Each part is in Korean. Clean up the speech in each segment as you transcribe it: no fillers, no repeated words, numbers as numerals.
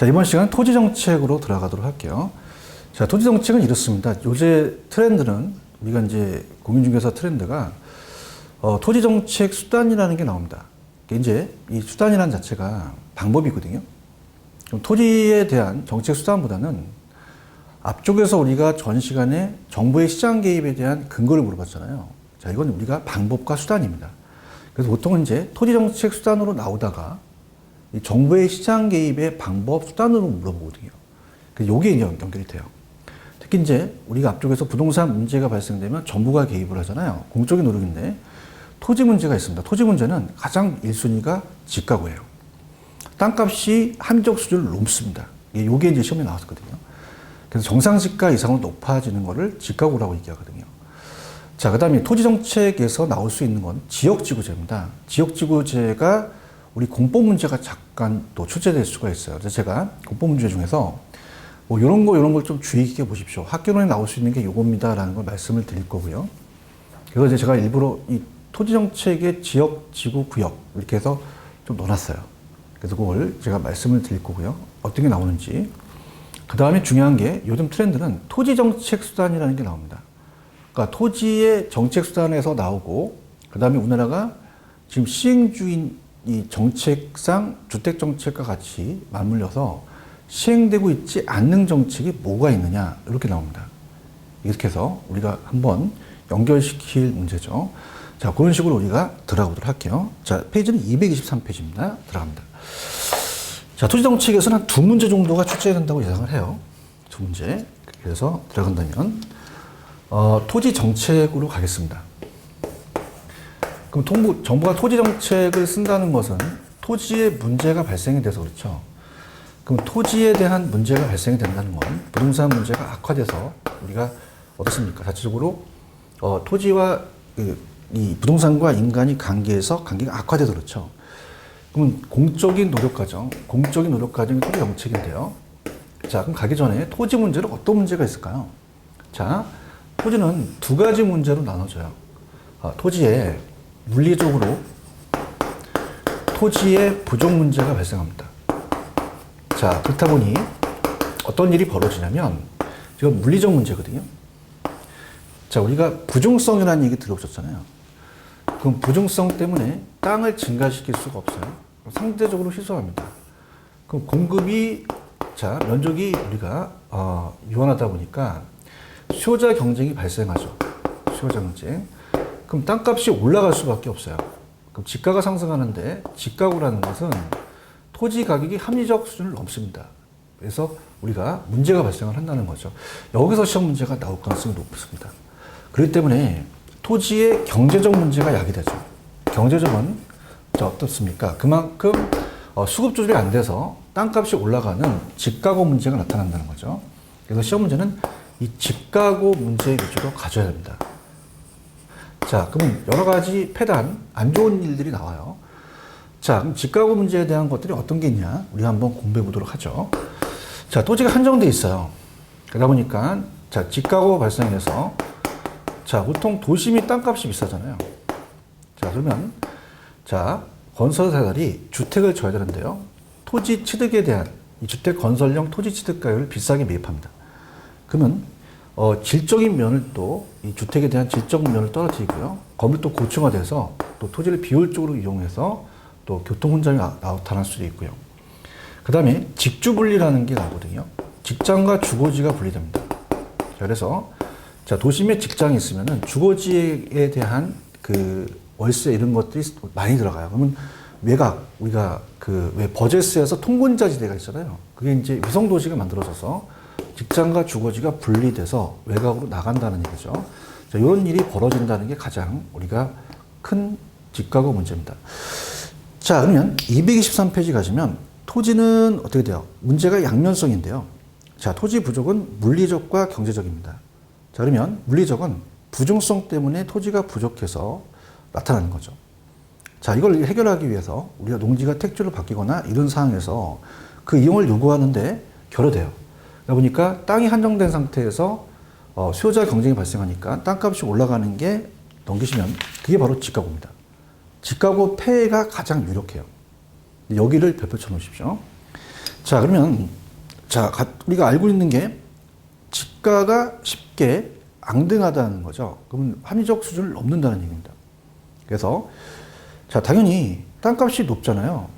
자, 이번 시간은 토지 정책으로 들어가도록 할게요. 자, 토지 정책은 이렇습니다. 요새 트렌드는 우리가 이제 공인중개사 트렌드가 토지 정책 수단이라는 게 나옵니다. 이제 이 수단이라는 자체가 방법이거든요. 그럼 토지에 대한 정책 수단보다는 앞쪽에서 우리가 전 시간에 정부의 시장 개입에 대한 근거를 물어봤잖아요. 자, 이건 우리가 방법과 수단입니다. 그래서 보통은 이제 토지 정책 수단으로 나오다가 이 정부의 시장 개입의 방법, 수단으로 물어보거든요. 그래서 요게 이제 연결이 돼요. 특히 이제 우리가 앞쪽에서 부동산 문제가 발생되면 정부가 개입을 하잖아요. 공적인 노력인데 토지 문제가 있습니다. 토지 문제는 가장 1순위가 집가구예요. 땅값이 함적 수준을 넘습니다. 요게 이제 시험에 나왔거든요. 그래서 정상지가 이상으로 높아지는 거를 집가구라고 얘기하거든요. 자, 그 다음에 토지 정책에서 나올 수 있는 건 지역지구제입니다. 지역지구제가 우리 공법 문제가 잠깐 또 출제될 수가 있어요. 그래서 제가 공법 문제 중에서 뭐 이런 걸 좀 주의 깊게 보십시오. 학교론에 나올 수 있는 게 요겁니다라는 걸 말씀을 드릴 거고요. 그래서 이제 제가 일부러 이 토지 정책의 지역, 지구, 구역 이렇게 해서 좀 넣어놨어요. 그래서 그걸 제가 말씀을 드릴 거고요. 어떤 게 나오는지. 그 다음에 중요한 게 요즘 트렌드는 토지 정책 수단이라는 게 나옵니다. 그러니까 토지의 정책 수단에서 나오고 그 다음에 우리나라가 지금 시행 중인 이 정책상 주택 정책과 같이 맞물려서 시행되고 있지 않는 정책이 뭐가 있느냐 이렇게 나옵니다. 이렇게 해서 우리가 한번 연결시킬 문제죠. 자, 그런 식으로 우리가 들어가보도록 할게요. 자, 페이지는 223페이지입니다. 들어갑니다. 자, 토지 정책에서는 한 2문제 정도가 출제된다고 예상을 해요. 2문제. 그래서 들어간다면 토지 정책으로 가겠습니다. 그럼 정부가 토지 정책을 쓴다는 것은 토지에 문제가 발생이 돼서 그렇죠. 그럼 토지에 대한 문제가 발생이 된다는 건 부동산 문제가 악화돼서 우리가 어떻습니까? 자체적으로 토지와 이 부동산과 인간이 관계가 악화돼서 그렇죠. 그러면 공적인 노력 과정이 토지 정책인데요. 자, 그럼 가기 전에 토지 문제는 어떤 문제가 있을까요? 자, 토지는 2가지 문제로 나눠져요. 토지에 물리적으로 토지의 부족 문제가 발생합니다. 자, 그렇다 보니 어떤 일이 벌어지냐면 지금 물리적 문제거든요. 자, 우리가 부중성이라는 얘기 들어보셨잖아요. 그럼 부중성 때문에 땅을 증가시킬 수가 없어요. 상대적으로 희소합니다. 그럼 공급이 면적이 우리가 유한하다 보니까 수요자 경쟁이 발생하죠. 수요자 경쟁. 그럼 땅값이 올라갈 수밖에 없어요. 그럼 집가가 상승하는데 집가구라는 것은 토지 가격이 합리적 수준을 넘습니다. 그래서 우리가 문제가 발생을 한다는 거죠. 여기서 시험 문제가 나올 가능성이 높습니다. 그렇기 때문에 토지의 경제적 문제가 야기되죠. 경제적은 어떻습니까? 그만큼 수급 조절이 안 돼서 땅값이 올라가는 집가구 문제가 나타난다는 거죠. 그래서 시험 문제는 이 집가구 문제 위주로 가져야 됩니다. 자, 그러면 여러 가지 폐단, 안 좋은 일들이 나와요. 자, 그럼 집가구 문제에 대한 것들이 어떤 게 있냐? 우리가 한번 공부해 보도록 하죠. 자, 토지가 한정돼 있어요. 그러다 보니까, 자, 집가구 발생해서, 자, 보통 도심이 땅값이 비싸잖아요. 자, 그러면, 자, 건설사들이 주택을 줘야 되는데요. 토지 취득에 대한 이 주택 건설용 토지 취득가율을 비싸게 매입합니다. 그러면, 질적인 면을 이 주택에 대한 질적 면을 떨어뜨리고요. 건물 또 고층화돼서 또 토지를 비효율적으로 이용해서 또 교통 혼잡이 나타날 수도 있고요. 그 다음에 직주 분리라는 게 나오거든요. 직장과 주거지가 분리됩니다. 그래서 자, 도심에 직장이 있으면은 주거지에 대한 그 월세 이런 것들이 많이 들어가요. 그러면 외곽, 우리가 왜 버제스에서 통근자지대가 있잖아요. 그게 이제 위성도시가 만들어져서 직장과 주거지가 분리돼서 외곽으로 나간다는 얘기죠. 자, 이런 일이 벌어진다는 게 가장 우리가 큰 집가구 문제입니다. 자, 그러면 223페이지 가시면 토지는 어떻게 돼요? 문제가 양면성인데요. 자, 토지 부족은 물리적과 경제적입니다. 자, 그러면 물리적은 부중성 때문에 토지가 부족해서 나타나는 거죠. 자, 이걸 해결하기 위해서 우리가 농지가 택지로 바뀌거나 이런 상황에서 그 이용을 요구하는데 결여돼요. 그러다 보니까 땅이 한정된 상태에서 수요자 경쟁이 발생하니까 땅값이 올라가는 게 넘기시면 그게 바로 집가구입니다. 집가구 폐해가 가장 유력해요. 여기를 별표 쳐놓으십시오. 자, 그러면, 자, 우리가 알고 있는 게 지가가 쉽게 앙등하다는 거죠. 그러면 합리적 수준을 넘는다는 얘기입니다. 그래서, 자, 당연히 땅값이 높잖아요.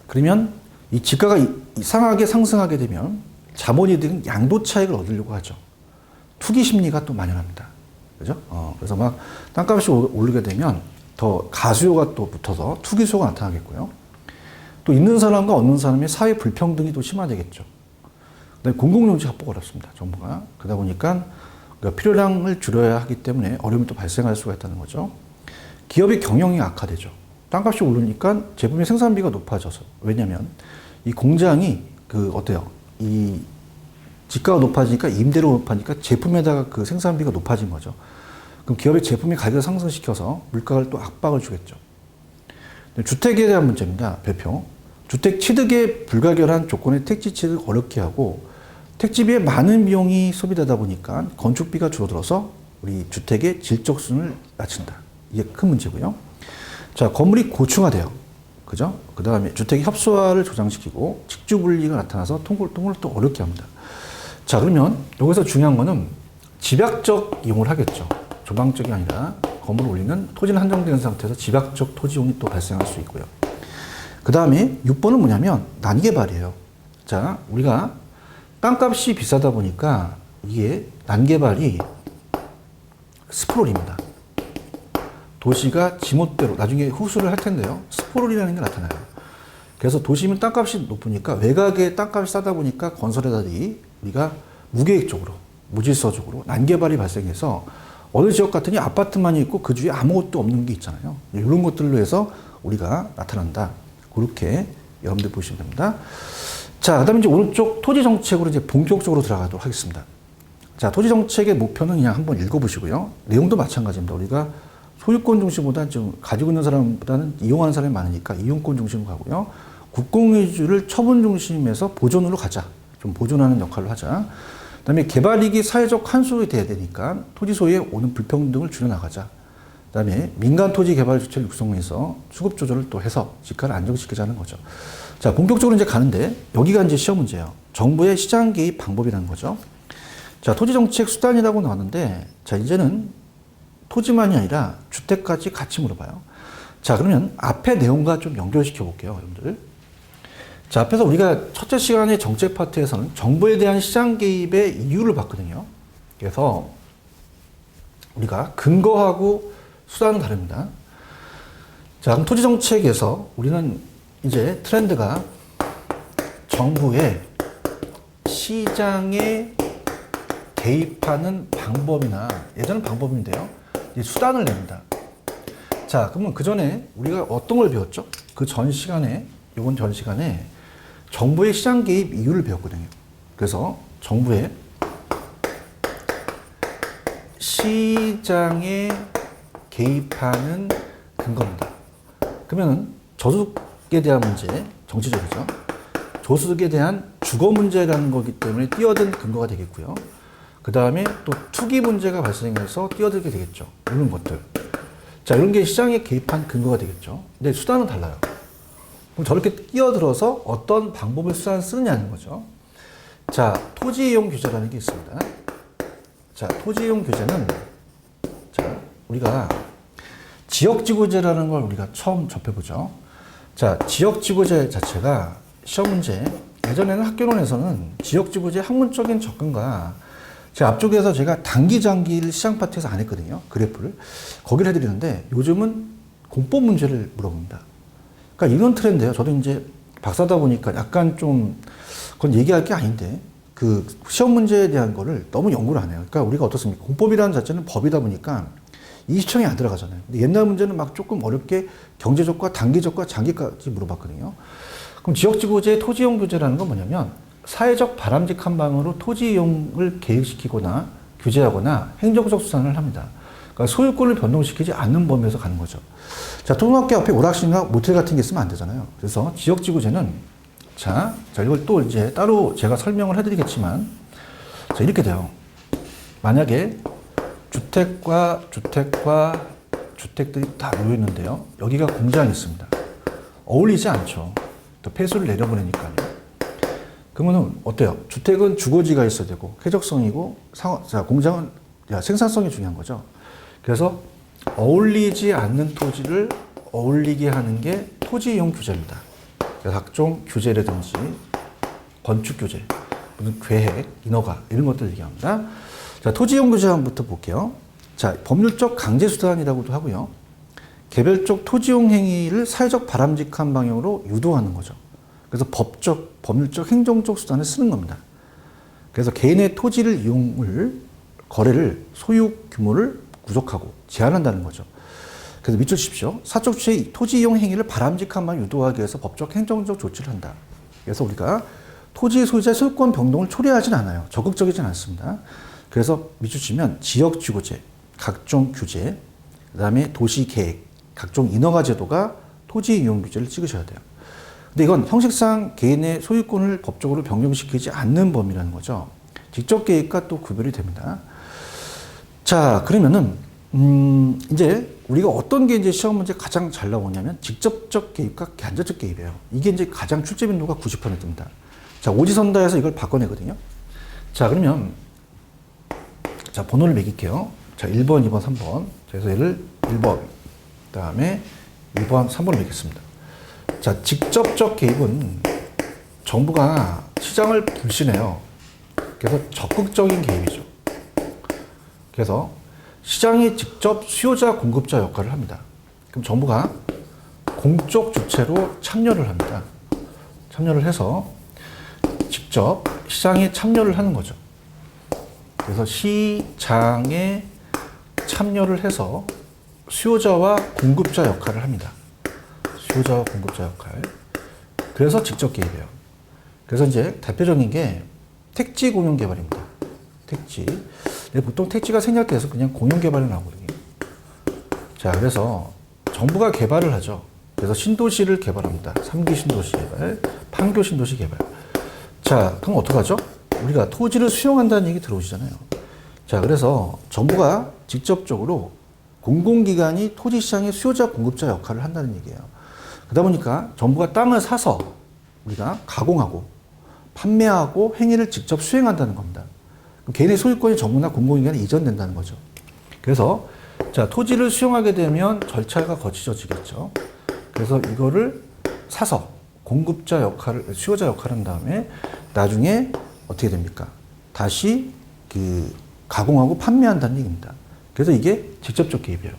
그러면 이 지가가 이상하게 상승하게 되면 자본이들은 양도 차익을 얻으려고 하죠. 투기 심리가 또 만연합니다. 그죠? 그래서 막 땅값이 오르게 되면 더 가수요가 또 붙어서 투기 수요가 나타나겠고요. 또 있는 사람과 없는 사람의 사회 불평등이 또 심화되겠죠. 그다음에 공공용지 확보가 어렵습니다. 정부가. 그러다 보니까 필요량을 줄여야 하기 때문에 어려움이 또 발생할 수가 있다는 거죠. 기업의 경영이 악화되죠. 땅값이 오르니까 제품의 생산비가 높아져서. 왜냐면 이 공장이 어때요? 이 지가가 높아지니까 임대료가 높아지니까 제품에다가 그 생산비가 높아진 거죠. 그럼 기업의 제품의 가격을 상승시켜서 물가를 또 압박을 주겠죠. 주택에 대한 문제입니다. 별표. 주택 취득에 불가결한 조건의 택지 취득을 어렵게 하고 택지비에 많은 비용이 소비되다 보니까 건축비가 줄어들어서 우리 주택의 질적 수준을 낮춘다. 이게 큰 문제고요. 자, 건물이 고층화돼요. 그죠? 그 다음에 주택의 협소화를 조장시키고 직주 분리가 나타나서 통굴을 또 어렵게 합니다. 자, 그러면 여기서 중요한 거는 집약적 이용을 하겠죠. 조방적이 아니라 건물을 올리는 토지는 한정된 상태에서 집약적 토지 이용이 또 발생할 수 있고요. 그 다음에 6번은 뭐냐면 난개발이에요. 자, 우리가 땅값이 비싸다 보니까 이게 난개발이 스프롤입니다. 도시가 지멋대로 나중에 후수를 할 텐데요. 스프롤이라는 게 나타나요. 그래서 도시면 땅값이 높으니까 외곽에 땅값이 싸다 보니까 건설회사들이 우리가 무계획적으로 무질서적으로 난개발이 발생해서 어느 지역 같으니 아파트만 있고 그 주위에 아무것도 없는 게 있잖아요. 이런 것들로 해서 우리가 나타난다. 그렇게 여러분들 보시면 됩니다. 자, 그 다음에 이제 오른쪽 토지 정책으로 이제 본격적으로 들어가도록 하겠습니다. 자, 토지 정책의 목표는 그냥 한번 읽어보시고요. 내용도 마찬가지입니다. 우리가 소유권 중심보다 좀 가지고 있는 사람보다는 이용하는 사람이 많으니까 이용권 중심으로 가고요. 국공유지를 처분 중심에서 보존으로 가자. 좀 보존하는 역할을 하자. 그 다음에 개발이익이 사회적 환수가 돼야 되니까 토지 소유에 오는 불평등을 줄여나가자. 그 다음에 민간 토지 개발 주체를 육성해서 수급 조절을 또 해서 지가를 안정시키자는 거죠. 자, 본격적으로 이제 가는데 여기가 이제 시험 문제예요. 정부의 시장 개입 방법이라는 거죠. 자, 토지 정책 수단이라고 나왔는데 자, 이제는 토지만이 아니라 주택까지 같이 물어봐요. 자, 그러면 앞에 내용과 좀 연결시켜 볼게요, 여러분들. 자, 앞에서 우리가 첫째 시간의 정책 파트에서는 정부에 대한 시장 개입의 이유를 봤거든요. 그래서 우리가 근거하고 수단은 다릅니다. 자, 그럼 토지 정책에서 우리는 이제 트렌드가 정부의 시장에 개입하는 방법이나 예전은 방법인데요. 이제 수단을 냅니다. 자, 그러면 그 전에 우리가 어떤 걸 배웠죠? 그 전 시간에, 요번 전 시간에 정부의 시장 개입 이유를 배웠거든요. 그래서 정부의 시장에 개입하는 근거입니다. 그러면 저소득에 대한 문제, 정치적이죠. 저소득에 대한 주거 문제라는 거기 때문에 뛰어든 근거가 되겠고요. 그 다음에 또 투기 문제가 발생해서 뛰어들게 되겠죠. 이런 것들. 자, 이런 게 시장에 개입한 근거가 되겠죠. 근데 수단은 달라요. 그럼 저렇게 끼어들어서 어떤 방법을 수단을 쓰느냐는 거죠. 자, 토지 이용 규제라는 게 있습니다. 자, 토지 이용 규제는 자, 우리가 지역지구제라는 걸 우리가 처음 접해보죠. 자, 지역지구제 자체가 시험 문제, 예전에는 학교론에서는 지역지구제 학문적인 접근과 제 앞쪽에서 제가 단기 장기를 시장 파트에서 안 했거든요. 그래프를. 거기를 해드리는데 요즘은 공법 문제를 물어봅니다. 그러니까 이런 트렌드예요. 저도 이제 박사다 보니까 약간 좀 그건 얘기할 게 아닌데 그 시험 문제에 대한 거를 너무 연구를 안 해요. 그러니까 우리가 어떻습니까? 공법이라는 자체는 법이다 보니까 이 시청에 안 들어가잖아요. 근데 옛날 문제는 막 조금 어렵게 경제적과 단기적과 장기까지 물어봤거든요. 그럼 지역지구제 토지이용 규제라는 건 뭐냐면 사회적 바람직한 방으로 토지 이용을 계획시키거나 규제하거나 행정적 수단을 합니다. 그러니까 소유권을 변동시키지 않는 범위에서 가는 거죠. 자, 초등학교 앞에 오락실이나 모텔 같은 게 있으면 안 되잖아요. 그래서 지역지구제는 자, 이걸 또 이제 따로 제가 설명을 해드리겠지만 자, 이렇게 돼요. 만약에 주택과 주택들이 다 놓여 있는데요. 여기가 공장이 있습니다. 어울리지 않죠. 또 폐수를 내려보내니까요. 그러면은 어때요? 주택은 주거지가 있어야 되고 쾌적성이고 자, 공장은 생산성이 중요한 거죠. 그래서 어울리지 않는 토지를 어울리게 하는 게 토지 이용 규제입니다. 각종 규제라든지 건축 규제, 무슨 계획, 인허가 이런 것들 얘기합니다. 자, 토지 이용 규제 한번부터 볼게요. 자, 법률적 강제 수단이라고도 하고요. 개별적 토지 이용 행위를 사회적 바람직한 방향으로 유도하는 거죠. 그래서 법적, 법률적, 행정적 수단을 쓰는 겁니다. 그래서 개인의 토지를 거래를 소유 규모를 구속하고 제한한다는 거죠. 그래서 밑줄 치십시오. 사적 주체의 토지 이용 행위를 바람직한 방향 유도하기 위해서 법적, 행정적 조치를 한다. 그래서 우리가 토지 소유자의 소유권 변동을 초래하진 않아요. 적극적이진 않습니다. 그래서 밑줄 치면 지역 지구제, 각종 규제, 그다음에 도시 계획, 각종 인허가 제도가 토지 이용 규제를 찍으셔야 돼요. 근데 이건 형식상 개인의 소유권을 법적으로 변경시키지 않는 범위라는 거죠. 직접 개입과 또 구별이 됩니다. 자, 그러면은 이제 우리가 어떤 게 이제 시험 문제 가장 잘 나오냐면 직접적 개입과 간접적 개입이에요. 이게 이제 가장 출제 빈도가 90%입니다. 자, 오지선다에서 이걸 바꿔내거든요. 자, 그러면 자, 번호를 매길게요. 자, 1번, 2번, 3번. 그래서 얘를 1번, 그다음에 2번, 3번을 매겠습니다. 자, 직접적 개입은 정부가 시장을 불신해요. 그래서 적극적인 개입이죠. 그래서 시장이 직접 수요자, 공급자 역할을 합니다. 그럼 정부가 공적 주체로 참여를 합니다. 참여를 해서 직접 시장에 참여를 하는 거죠. 그래서 시장에 참여를 해서 수요자와 공급자 역할을 합니다. 수요자와 공급자 역할. 그래서 직접 개입이에요. 그래서 이제 대표적인 게 택지 공용 개발입니다. 택지. 근데 보통 택지가 생략돼서 그냥 공용 개발이 나오거든요. 자, 그래서 정부가 개발을 하죠. 그래서 신도시를 개발합니다. 3기 신도시 개발, 판교 신도시 개발. 자, 그럼 어떡하죠? 우리가 토지를 수용한다는 얘기 들어오시잖아요. 자, 그래서 정부가 직접적으로 공공기관이 토지시장의 수요자, 공급자 역할을 한다는 얘기예요. 그러다 보니까 정부가 땅을 사서 우리가 가공하고 판매하고 행위를 직접 수행한다는 겁니다. 개인의 소유권이 정부나 공공기관에 이전된다는 거죠. 그래서 자, 토지를 수용하게 되면 절차가 거쳐지겠죠. 그래서 이거를 사서 공급자 역할을, 수요자 역할을 한 다음에 나중에 어떻게 됩니까? 다시 가공하고 판매한다는 얘기입니다. 그래서 이게 직접적 개입이에요.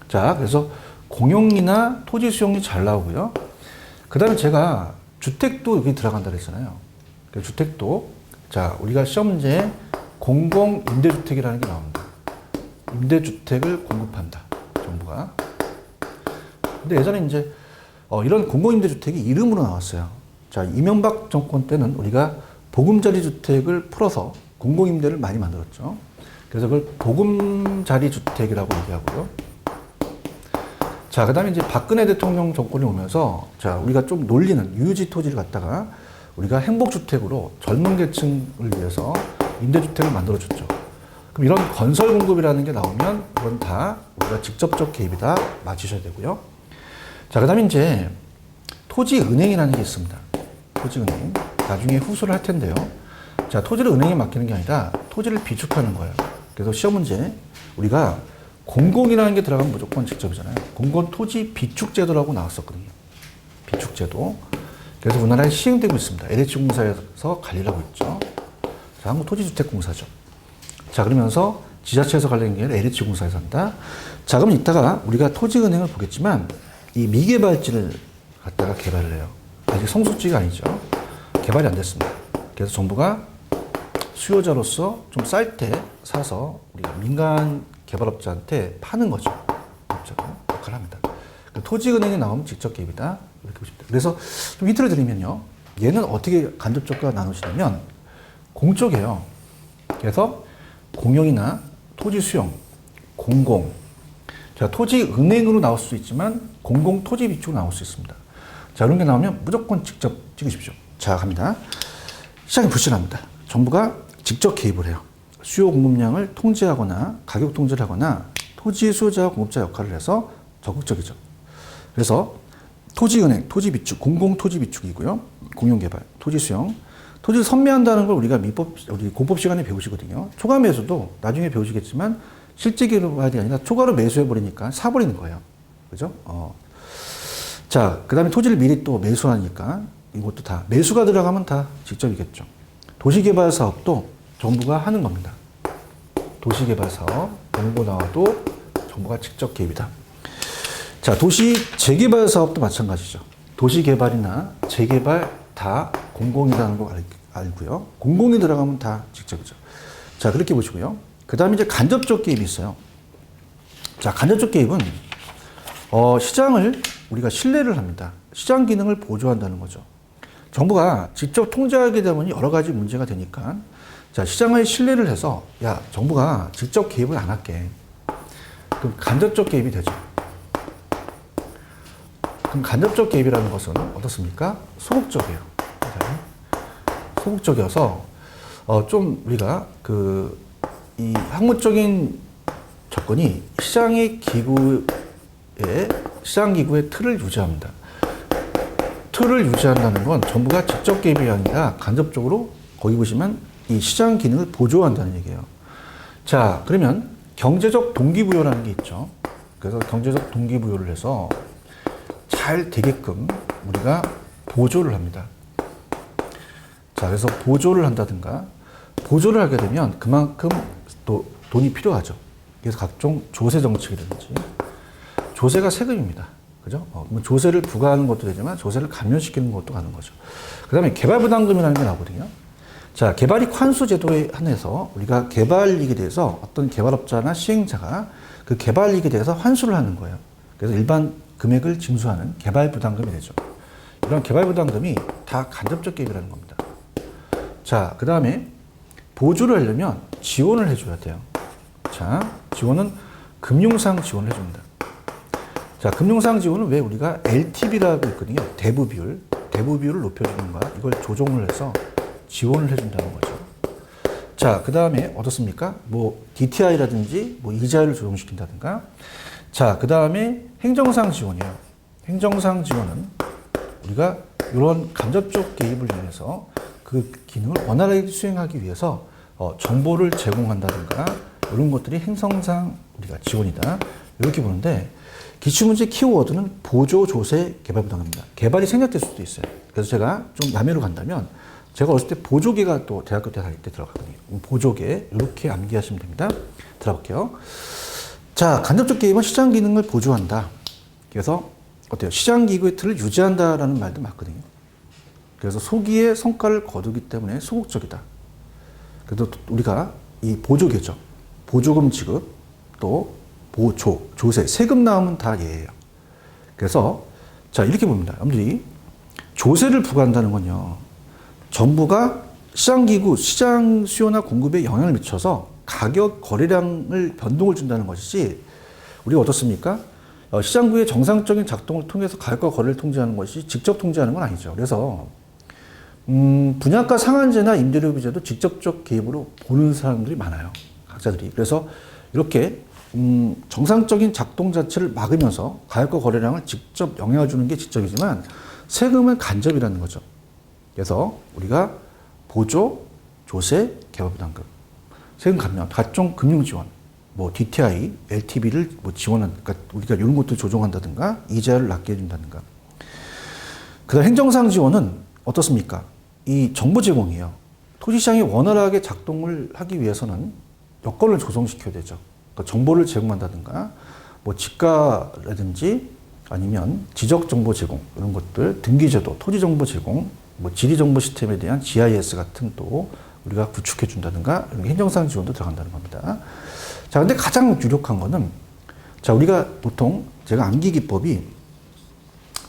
자, 그래서 공용이나 토지 수용이 잘 나오고요. 그 다음에 제가 주택도 여기 들어간다 그랬잖아요. 주택도, 자, 우리가 시험 문제에 공공 임대주택이라는 게 나옵니다. 임대주택을 공급한다. 정부가. 근데 예전에 이제 이런 공공 임대주택이 이름으로 나왔어요. 자, 이명박 정권 때는 우리가 보금자리 주택을 풀어서 공공 임대를 많이 만들었죠. 그래서 그걸 보금자리 주택이라고 얘기하고요. 자, 그 다음에 이제 박근혜 대통령 정권이 오면서 자, 우리가 좀 놀리는 유유지 토지를 갖다가 우리가 행복주택으로 젊은 계층을 위해서 임대주택을 만들어줬죠. 그럼 이런 건설 공급이라는 게 나오면 그건 다 우리가 직접적 개입이다 맞으셔야 되고요. 자, 그 다음에 이제 토지은행이라는 게 있습니다. 토지은행. 나중에 후수를 할 텐데요. 자, 토지를 은행에 맡기는 게 아니라 토지를 비축하는 거예요. 그래서 시험 문제 우리가 공공이라는 게 들어가면 무조건 직접이잖아요. 공공토지 비축제도라고 나왔었거든요. 비축제도. 그래서 우리나라에 시행되고 있습니다. LH공사에서 관리를 하고 있죠. 자, 한국토지주택공사죠. 자, 그러면서 지자체에서 관리하는 게 아니라 LH공사에서 한다. 자, 그럼 이따가 우리가 토지은행을 보겠지만 이 미개발지를 갖다가 개발을 해요. 아직 성숙지가 아니죠. 개발이 안 됐습니다. 그래서 정부가 수요자로서 좀 쌀 때 사서 우리가 민간 개발업자한테 파는 거죠. 역할을 합니다. 토지은행에 나오면 직접 개입이다. 이렇게 보십니다. 그래서 좀 힌트를 드리면요. 얘는 어떻게 간접적과 나누시냐면 공적이에요. 그래서 공용이나 토지 수용, 공공. 자, 토지은행으로 나올 수 있지만 공공 토지 비축으로 나올 수 있습니다. 자, 이런 게 나오면 무조건 직접 찍으십시오. 자, 갑니다. 시장이 불신합니다. 정부가 직접 개입을 해요. 수요 공급량을 통제하거나 가격 통제를 하거나 토지 수요자와 공급자 역할을 해서 적극적이죠. 그래서 토지은행, 토지비축, 공공토지비축이고요. 공용개발, 토지수용. 토지를 선매한다는 걸 우리 공법 시간에 배우시거든요. 초과 매수도 나중에 배우시겠지만 실제 개발이 아니라 초과로 매수해버리니까 사버리는 거예요. 그죠? 자, 그 다음에 토지를 미리 또 매수하니까 이것도 다, 매수가 들어가면 다 직접이겠죠. 도시개발 사업도 정부가 하는 겁니다. 도시개발 사업, 공고 나와도 정부가 직접 개입이다. 자, 도시 재개발 사업도 마찬가지죠. 도시개발이나 재개발 다 공공이라는 거 알고요. 공공이 들어가면 다 직접이죠. 자, 그렇게 보시고요. 그 다음에 이제 간접적 개입이 있어요. 자, 간접적 개입은 시장을 우리가 신뢰를 합니다. 시장 기능을 보조한다는 거죠. 정부가 직접 통제하게 되면 여러 가지 문제가 되니까 자, 시장의 신뢰를 해서 야, 정부가 직접 개입을 안 할게. 그럼 간접적 개입이 되죠. 그럼 간접적 개입이라는 것은 어떻습니까? 소극적이에요. 소극적이어서 좀 우리가 이 학문적인 접근이 시장 기구의 틀을 유지합니다. 틀을 유지한다는 건 정부가 직접 개입이 아니라 간접적으로 거기 보시면 이 시장 기능을 보조한다는 얘기예요. 자, 그러면 경제적 동기부여라는 게 있죠. 그래서 경제적 동기부여를 해서 잘 되게끔 우리가 보조를 합니다. 자, 그래서 보조를 한다든가, 보조를 하게 되면 그만큼 또 돈이 필요하죠. 그래서 각종 조세 정책이라든지, 조세가 세금입니다. 그죠? 조세를 부과하는 것도 되지만 조세를 감면시키는 것도 가는 거죠. 그 다음에 개발부담금이라는 게 나오거든요. 자, 개발이익 환수 제도에 한해서 우리가 개발이익에 대해서 어떤 개발업자나 시행자가 그 개발이익에 대해서 환수를 하는 거예요. 그래서 일반 금액을 징수하는 개발부담금이 되죠. 이런 개발부담금이 다 간접적 개입이라는 겁니다. 자, 그 다음에 보조를 하려면 지원을 해줘야 돼요. 자, 지원은 금융상 지원을 해줍니다. 자, 금융상 지원은 왜 우리가 LTV라고 있거든요. 대부 비율을 높여주는 거야. 이걸 조정을 해서 지원을 해준다는 거죠. 자, 그 다음에 어떻습니까? 뭐 DTI라든지 뭐 이자율을 조정시킨다든가. 자, 그 다음에 행정상 지원이에요. 행정상 지원은 우리가 이런 간접적 개입을 위해서 그 기능을 원활하게 수행하기 위해서 정보를 제공한다든가 이런 것들이 행정상 우리가 지원이다. 이렇게 보는데 기출문제 키워드는 보조, 조세, 개발부담금입니다. 개발이 생략될 수도 있어요. 그래서 제가 좀 야매로 간다면 제가 어렸을 때 보조개가 또 대학교 때 다닐 때 들어갔거든요. 보조개 이렇게 암기하시면 됩니다. 들어볼게요. 자, 간접적 개입은 시장 기능을 보조한다. 그래서 어때요? 시장 기구의 틀을 유지한다라는 말도 맞거든요. 그래서 소기의 성과를 거두기 때문에 소극적이다. 그래도 우리가 이 보조개죠. 보조금 지급, 또 보조, 조세, 세금 나오면 다 예예요. 그래서 자, 이렇게 봅니다. 여러분들이 조세를 부과한다는 건요. 정부가 시장기구, 시장 수요나 공급에 영향을 미쳐서 가격 거래량을 변동을 준다는 것이지 우리가 어떻습니까? 시장구의 정상적인 작동을 통해서 가격과 거래를 통제하는 것이 직접 통제하는 건 아니죠. 그래서 분양가 상한제나 임대료 규제도 직접적 개입으로 보는 사람들이 많아요. 각자들이. 그래서 이렇게 정상적인 작동 자체를 막으면서 가격과 거래량을 직접 영향을 주는 게 직접이지만 세금은 간접이라는 거죠. 그래서 우리가 보조, 조세, 개발부담금, 세금 감면, 각종 금융 지원, 뭐 DTI, LTV를 뭐 지원한, 그러니까 우리가 이런 것도 조정한다든가 이자를 낮게 해준다든가. 그다음 행정상 지원은 어떻습니까? 이 정보 제공이에요. 토지시장이 원활하게 작동을 하기 위해서는 여건을 조성시켜야 되죠. 그러니까 정보를 제공한다든가, 뭐 지가라든지 아니면 지적 정보 제공 이런 것들, 등기제도, 토지 정보 제공, 뭐 지리 정보 시스템에 대한 GIS 같은 또 우리가 구축해 준다든가 이런 행정상 지원도 들어간다는 겁니다. 자, 근데 가장 유력한 거는 자, 우리가 보통 제가 암기 기법이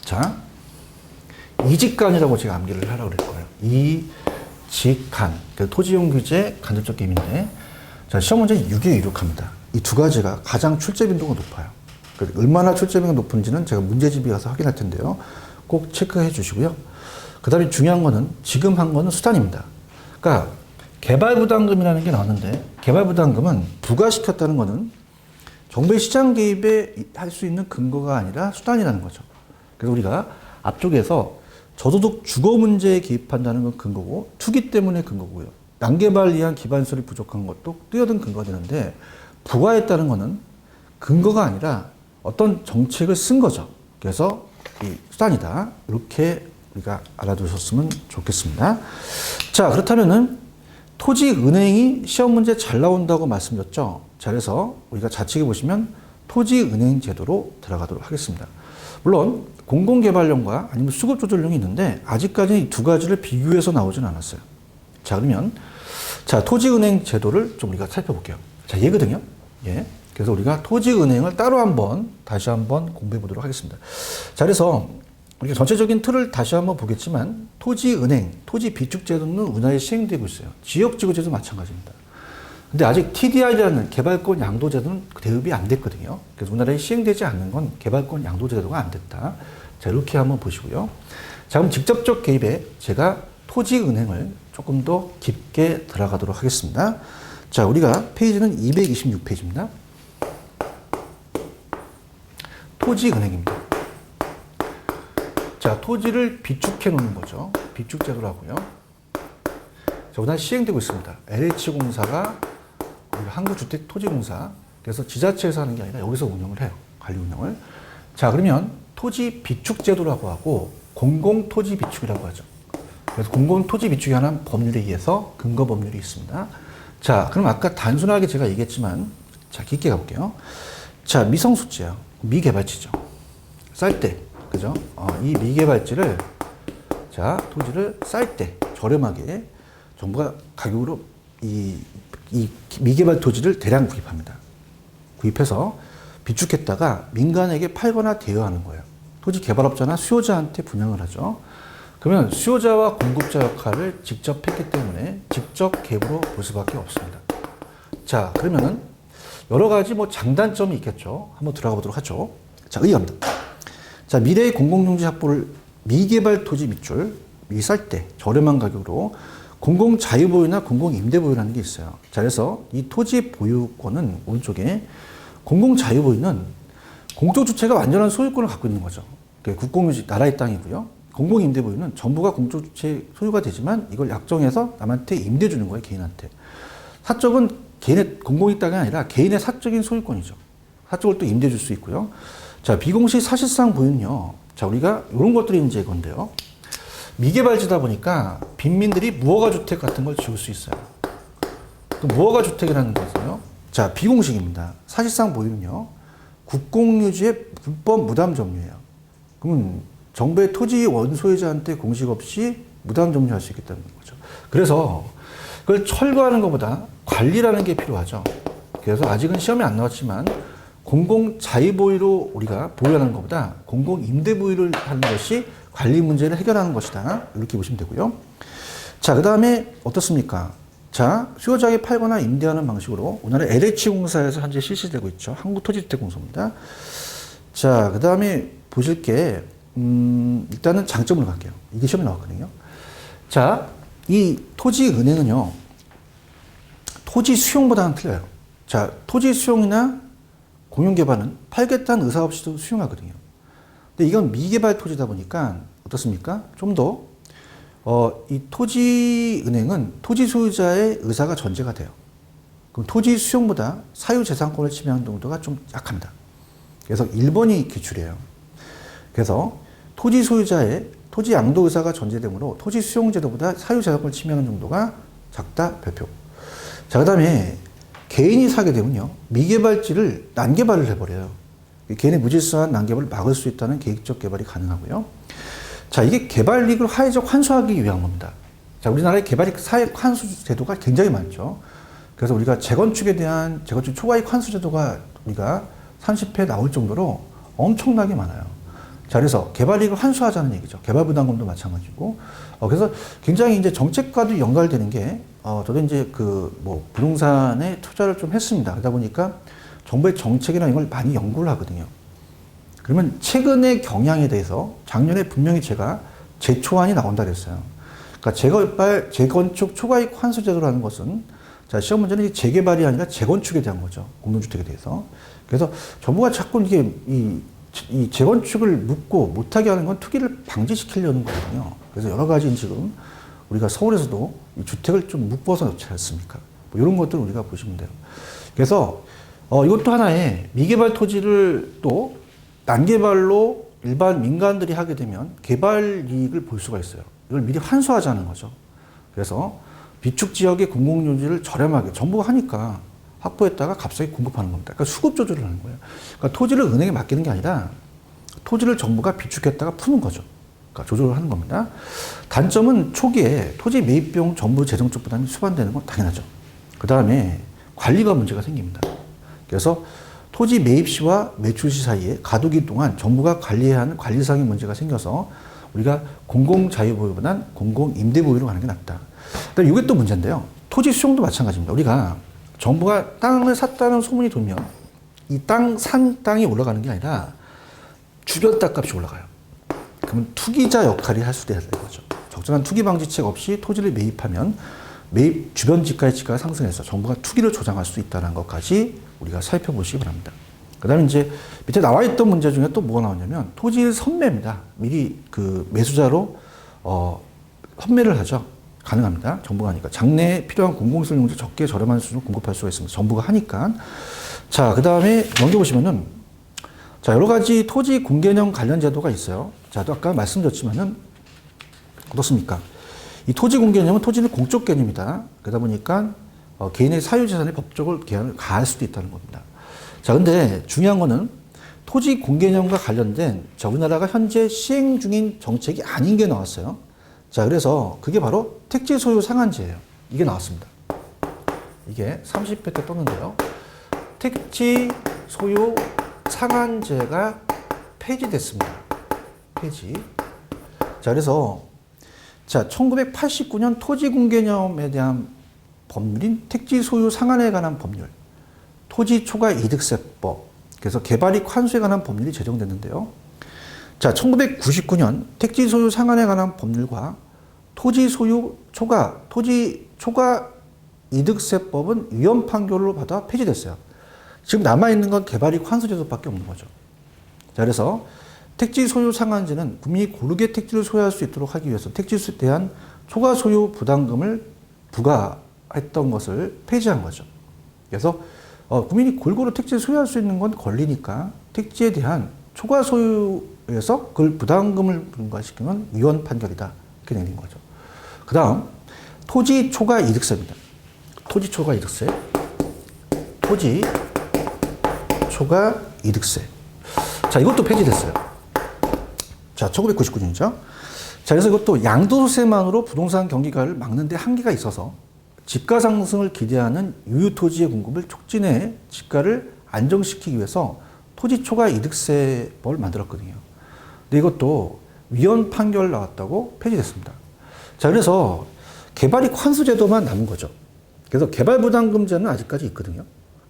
자, 이직간이라고 제가 암기를 하라고 그럴 거예요. 이직간. 그 토지용 규제 간접적 개입인데 자, 시험 문제 6에 유력합니다. 이 두 가지가 가장 출제 빈도가 높아요. 얼마나 출제 빈도가 높은지는 제가 문제집에 가서 확인할 텐데요. 꼭 체크해 주시고요. 그 다음에 중요한 거는 지금 한 거는 수단입니다. 그러니까 개발부담금이라는 게 나왔는데 개발부담금은 부과시켰다는 거는 정부의 시장 개입에 할 수 있는 근거가 아니라 수단이라는 거죠. 그래서 우리가 앞쪽에서 저소득 주거 문제에 개입한다는 건 근거고, 투기 때문에 근거고요. 난개발을 위한 기반시설이 부족한 것도 뛰어든 근거가 되는데, 부과했다는 거는 근거가 아니라 어떤 정책을 쓴 거죠. 그래서 이 수단이다. 이렇게 우리가 알아두셨으면 좋겠습니다. 자, 그렇다면은 토지은행이 시험 문제 잘 나온다고 말씀드렸죠. 자, 그래서 우리가 좌측에 보시면 토지은행 제도로 들어가도록 하겠습니다. 물론 공공개발령과 아니면 수급조절령이 있는데 아직까지 이 두 가지를 비교해서 나오진 않았어요. 자, 그러면 자, 토지은행 제도를 좀 우리가 살펴볼게요. 자, 얘거든요. 예. 그래서 우리가 토지은행을 따로 다시 한번 공부해 보도록 하겠습니다. 자, 그래서 우리가 전체적인 틀을 다시 한번 보겠지만, 토지은행, 토지비축제도는 우리나라에 시행되고 있어요. 지역지구제도 마찬가지입니다. 근데 아직 TDR이라는 개발권 양도제도는 대입이 안 됐거든요. 그래서 우리나라에 시행되지 않는 건 개발권 양도제도가 안 됐다. 자, 이렇게 한번 보시고요. 자, 그럼 직접적 개입에 제가 토지은행을 조금 더 깊게 들어가도록 하겠습니다. 자, 우리가 페이지는 226페이지입니다. 토지은행입니다. 자, 토지를 비축해 놓는 거죠. 비축제도라고요. 자, 우리나라 시행되고 있습니다. LH공사가 한국주택토지공사, 그래서 지자체에서 하는 게 아니라 여기서 운영을 해요. 관리 운영을. 자, 그러면 토지 비축제도라고 하고 공공토지 비축이라고 하죠. 그래서 공공토지 비축에 관한 법률에 의해서 근거 법률이 있습니다. 자, 그럼 아까 단순하게 제가 얘기했지만, 자, 깊게 가볼게요. 자, 미성수지예요. 미개발지죠. 쌀 때, 그죠? 이 미개발지를, 자, 토지를 쌀 때 저렴하게 정부가 가격으로 이 미개발 토지를 대량 구입합니다. 구입해서 비축했다가 민간에게 팔거나 대여하는 거예요. 토지 개발업자나 수요자한테 분양을 하죠. 그러면 수요자와 공급자 역할을 직접 했기 때문에 직접 갭으로 볼 수밖에 없습니다. 자, 그러면은 여러 가지 뭐 장단점이 있겠죠. 한번 들어가 보도록 하죠. 자, 의의합니다. 자, 미래의 공공용지 확보를 미개발 토지 밑줄, 쌀 때 저렴한 가격으로 공공자유보유나 공공임대보유라는 게 있어요. 자, 그래서 이 토지 보유권은 오른쪽에, 공공자유보유는 공적 주체가 완전한 소유권을 갖고 있는 거죠. 국공유지, 나라의 땅이고요. 공공임대보유는 정부가 공적 주체 소유가 되지만 이걸 약정해서 남한테 임대 주는 거예요, 개인한테. 사적은 개인의 공공의 땅이 아니라 개인의 사적인 소유권이죠. 사적을 또 임대 줄 수 있고요. 자, 비공시 사실상 보유는요. 자, 우리가 이런 것들이 이제 건데요. 미개발지다 보니까 빈민들이 무허가 주택 같은 걸 지을 수 있어요. 그 무허가 주택이라는 것은요. 자, 비공식입니다. 사실상 보유는요. 국공유지의 불법 무담 점유예요. 그러면 정부의 토지 원소유자한테 공식 없이 무담 점유할 수 있기 때문인 거죠. 그래서 그걸 철거하는 것보다 관리라는 게 필요하죠. 그래서 아직은 시험에 안 나왔지만 공공자유보유로 우리가 보유하는 것보다 공공임대보유를 하는 것이 관리 문제를 해결하는 것이다. 이렇게 보시면 되고요. 자, 그 다음에 어떻습니까? 자, 수요자에게 팔거나 임대하는 방식으로 우리나라 LH공사에서 현재 실시되고 있죠. 한국토지주택공사입니다. 자, 그 다음에 보실 게 일단은 장점으로 갈게요. 이게 시험에 나왔거든요. 자, 이 토지은행은요. 토지 수용보다는 틀려요. 자, 토지 수용이나 공용개발은 팔겠다는 의사 없이도 수용하거든요. 근데 이건 미개발 토지다 보니까 어떻습니까? 좀 더, 이 토지은행은 토지 소유자의 의사가 전제가 돼요. 그럼 토지 수용보다 사유재산권을 침해하는 정도가 좀 약합니다. 그래서 1번이 기출이에요. 그래서 토지 소유자의 토지 양도 의사가 전제되므로 토지 수용제도보다 사유재산권을 침해하는 정도가 작다 별표. 자, 그 다음에 개인이 사게 되면요. 미개발지를 난개발을 해버려요. 개인의 무질서한 난개발을 막을 수 있다는 계획적 개발이 가능하고요. 자, 이게 개발이익을 화해적 환수하기 위한 겁니다. 자, 우리나라의 개발이익 사회 환수 제도가 굉장히 많죠. 그래서 우리가 재건축에 대한 재건축 초과이익 환수 제도가 우리가 30회 나올 정도로 엄청나게 많아요. 자, 그래서 개발이익을 환수하자는 얘기죠. 개발부담금도 마찬가지고. 그래서 굉장히 이제 정책과도 연결되는 게, 저도 이제 부동산에 투자를 좀 했습니다. 그러다 보니까 정부의 정책이나 이걸 많이 연구를 하거든요. 그러면 최근의 경향에 대해서 작년에 분명히 제가 재초안이 나온다 그랬어요. 그러니까 재건축 초과이익 환수제도라는 것은, 자, 시험 문제는 재개발이 아니라 재건축에 대한 거죠. 공동주택에 대해서. 그래서 정부가 자꾸 이게 이 재건축을 묻고 못하게 하는 건 투기를 방지시키려는 거거든요. 그래서 여러 가지 지금 우리가 서울에서도 이 주택을 좀 묶어서 놓지 않습니까? 뭐 이런 것들 우리가 보시면 돼요. 그래서 이것도 하나의 미개발 토지를 또 난개발로 일반 민간들이 하게 되면 개발 이익을 볼 수가 있어요. 이걸 미리 환수하자는 거죠. 그래서 비축 지역의 공공요지를 저렴하게 정부가 하니까 확보했다가 값싸게 공급하는 겁니다. 그러니까 수급 조절을 하는 거예요. 그러니까 토지를 은행에 맡기는 게 아니라 토지를 정부가 비축했다가 푸는 거죠. 그러니까 조절을 하는 겁니다. 단점은 초기에 토지 매입 비용 정부 재정 쪽 부담이 수반되는 건 당연하죠. 그 다음에 관리가 문제가 생깁니다. 그래서 토지 매입 시와 매출 시 사이에 가두기 동안 정부가 관리해야 하는 관리상의 문제가 생겨서 우리가 공공자유보유보단 공공임대보유로 가는 게 낫다. 그다음에 이게 또 문제인데요. 토지 수용도 마찬가지입니다. 우리가 정부가 땅을 샀다는 소문이 돌면 이 산 땅이 올라가는 게 아니라 주변 땅값이 올라가요. 그러면 투기자 역할이 할 수도 있다는 거죠. 적절한 투기 방지책 없이 토지를 매입하면 매입 주변 지가의 지가가 상승해서 정부가 투기를 조장할 수 있다는 것까지 우리가 살펴보시기 바랍니다. 그 다음에 이제 밑에 나와 있던 문제 중에 또 뭐가 나왔냐면 토지 선매입니다. 미리 그 매수자로 선매를 하죠. 가능합니다. 정부가 하니까. 장래에 필요한 공공시설 용지 적게 저렴한 수준으로 공급할 수가 있습니다. 정부가 하니까. 자, 그 다음에 넘겨보시면은 자, 여러 가지 토지 공개념 관련 제도가 있어요. 자, 또 아까 말씀드렸지만은 어떻습니까? 이 토지 공개념은 토지는 공적 개념이다. 그러다 보니까 개인의 사유재산의 법적으로 계약을 가할 수도 있다는 겁니다. 자, 근데 중요한 거는 토지 공개념과 관련된 우리나라가 현재 시행 중인 정책이 아닌 게 나왔어요. 자, 그래서 그게 바로 택지 소유 상한제예요. 이게 나왔습니다. 이게 30회 때 떴는데요. 택지 소유 상한제가 폐지됐습니다. 폐지. 자, 그래서 자, 1989년 토지 공개념에 대한 법률인 택지 소유 상한에 관한 법률, 토지 초과 이득세법, 그래서 개발이익 환수에 관한 법률이 제정됐는데요. 자, 1999년 택지 소유 상한에 관한 법률과 토지 초과 이득세법은 위헌 판결로 받아 폐지됐어요. 지금 남아있는 건 개발이익 환수제도밖에 없는 거죠. 자, 그래서 택지 소유 상한제는 국민이 고르게 택지를 소유할 수 있도록 하기 위해서 택지에 대한 초과 소유 부담금을 부과했던 것을 폐지한 거죠. 그래서 국민이 골고루 택지를 소유할 수 있는 건 권리니까 택지에 대한 초과 소유에서 그걸 부담금을 부과시키는 위헌 판결이다. 이렇게 내린 거죠. 그 다음 토지 초과 이득세입니다. 토지 초과 이득세. 토지 초과 이득세. 자, 이것도 폐지됐어요. 자, 1999년이죠. 자, 그래서 이것도 양도세만으로 부동산 경기가를 막는 데 한계가 있어서 집가 상승을 기대하는 유휴토지의 공급을 촉진해 집가를 안정시키기 위해서 토지 초과 이득세법을 만들었거든요. 근데 이것도 위헌 판결 나왔다고 폐지됐습니다. 자, 그래서 개발이익 환수제도만 남은 거죠. 그래서 개발부담금제는 아직까지 있거든요.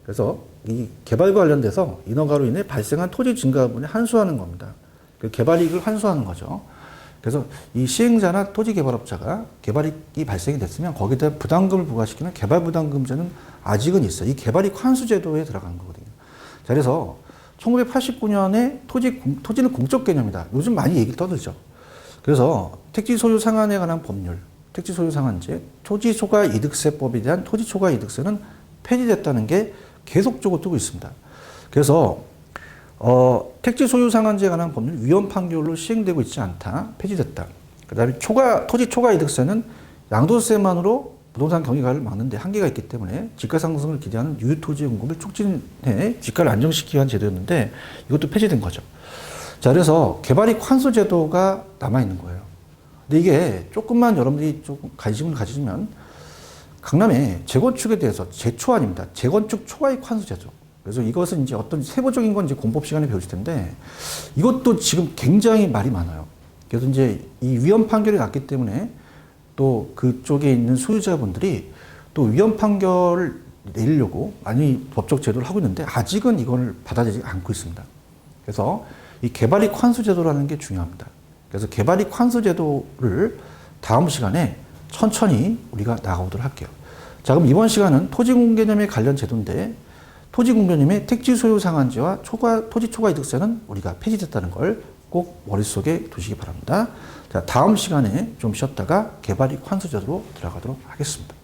그래서 이 개발과 관련돼서 인허가로 인해 발생한 토지 증가분에 환수하는 겁니다. 개발이익을 환수하는 거죠. 그래서 이 시행자나 토지개발업자가 개발이익이 발생이 됐으면 거기에 대한 부담금을 부과시키는 개발부담금제는 아직은 있어요. 이 개발이익 환수제도에 들어간 거거든요. 자, 그래서 1989년에 토지는 공적 개념이다. 요즘 많이 얘기를 떠들죠. 그래서 택지 소유 상한에 관한 법률, 택지 소유 상한제, 토지 초과 이득세법에 대한 토지 초과 이득세는 폐지됐다는 게 계속적으로 뜨고 있습니다. 그래서 택지 소유 상한제에 관한 법률 위헌 판결로 시행되고 있지 않다. 폐지됐다. 그 다음에 토지 초과 이득세는 양도세만으로 부동산 경기가를 막는 데 한계가 있기 때문에 집가 상승을 기대하는 유휴토지의 공급을 촉진해 집가를 안정시키기 위한 제도였는데 이것도 폐지된 거죠. 자, 그래서 개발이익 환수 제도가 남아있는 거예요. 근데 이게 조금만 여러분들이 조금 관심을 가지면 강남의 재건축에 대해서 재초안입니다. 재건축 초과이익 환수 제도. 그래서 이것은 이제 어떤 세부적인 건 이제 공법 시간에 배우실 텐데 이것도 지금 굉장히 말이 많아요. 그래서 이제 이 위헌 판결이 났기 때문에 또 그쪽에 있는 소유자분들이 또 위헌 판결을 내리려고 많이 법적 제도를 하고 있는데 아직은 이걸 받아들이지 않고 있습니다. 그래서 이 개발이익 환수 제도라는 게 중요합니다. 그래서 개발이익 환수 제도를 다음 시간에 천천히 우리가 나가보도록 할게요. 자, 그럼 이번 시간은 토지공개념에 관련 제도인데 토지공변님의 택지 소유 상한제와 토지 초과 이득세는 우리가 폐지됐다는 걸 꼭 머릿속에 두시기 바랍니다. 자, 다음 시간에 좀 쉬었다가 개발이익 환수제도로 들어가도록 하겠습니다.